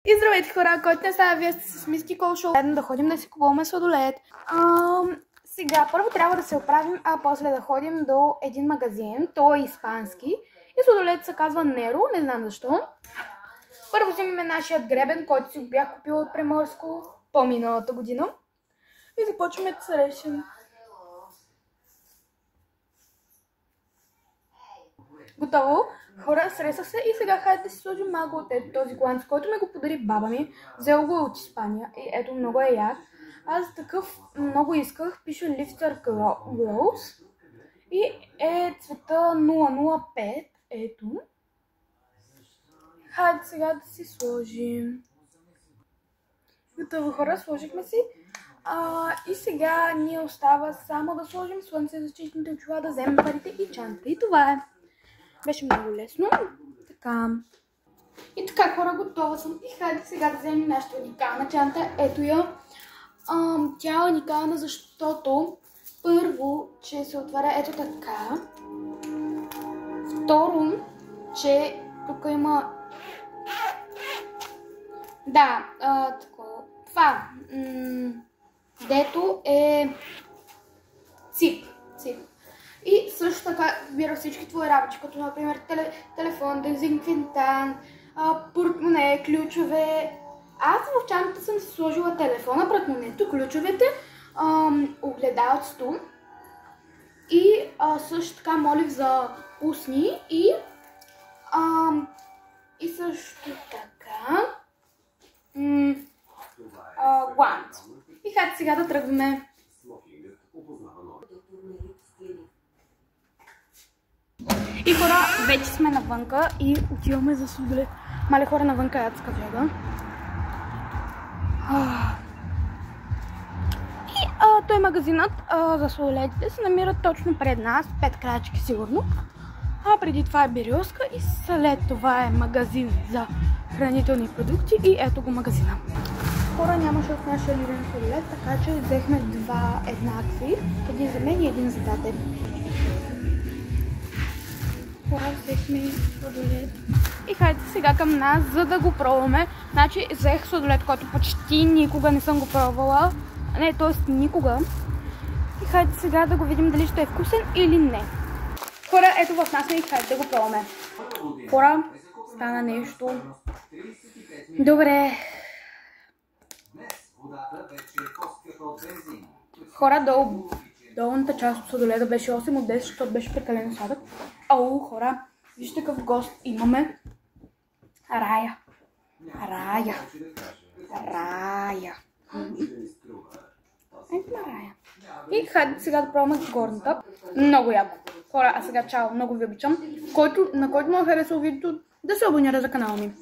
И здравейте хора, който не става, вие сте с Мисти Кол Шоу. Да ходим да си купуваме сладолед. Сега първо трябва да се оправим, а после да ходим до един магазин. Той е испански. И сладолед се казва Неро, не знам защо. Първо взимаме нашия гребен, който си бях купила от Приморско по-миналата година. И започваме да се решим. Готово. Хора, сресах се и сега хайде да си сложим малко от този гланц, който ми го подари баба ми. Взела го от Испания и ето много е як. Аз такъв много исках. Пише Lifter Glows и е цвета 005. Ето. Хайде сега да си сложим. Готово хора, сложихме си. И сега ни остава само да сложим слънцезащитните очила, да вземем парите и чанта. И това е. Беше много лесно. Така. И така хора, готова съм. И хайде сега да вземем нашата уникална чанта. Ето я. Тя е уникална, защото първо, че се отваря ето така. Второ, че тук има... Да, това. Дето е цип. И също така бира всички твои работи, като например телефон, дезинфектант, портмоне, ключове. Аз в чантата съм си сложила телефона, портмонето, ключовете, огледалцето и също така молив за устни и също така глант. И хайде сега да тръгваме. И хора, вече сме навънка и отиваме за сладолед. Мале хора, навънка е адска вяга. И той магазинът за сладоледите се намира точно пред нас, 5 крачки сигурно. Преди това е Бериозка и след това е магазин за хранителни продукти и ето го магазина. Хора, нямаше от нашия любим сладолед, така че взехме два еднакви. Един за мен и един за тате. Хора, взехме сладолед. И хайде сега към нас, за да го пробваме. Значи взех сладолед, който почти никога не съм го пробвала. Не, т.е. никога. И хайде сега да го видим дали ще е вкусен или не. Хора, ето в нас и хайде да го пробваме. Хора, стана нещо. Добре. Хора, долната част от сладоледа беше 8 от 10, защото беше прекалено сладък. Хора, вижте какъв гост имаме. Рая. Ето на Рая. И хайде сега да пробваме горната. Много яко. Хора, а сега чао, много ви обичам. На който му е харесал видеото, да се абонира за канала ми.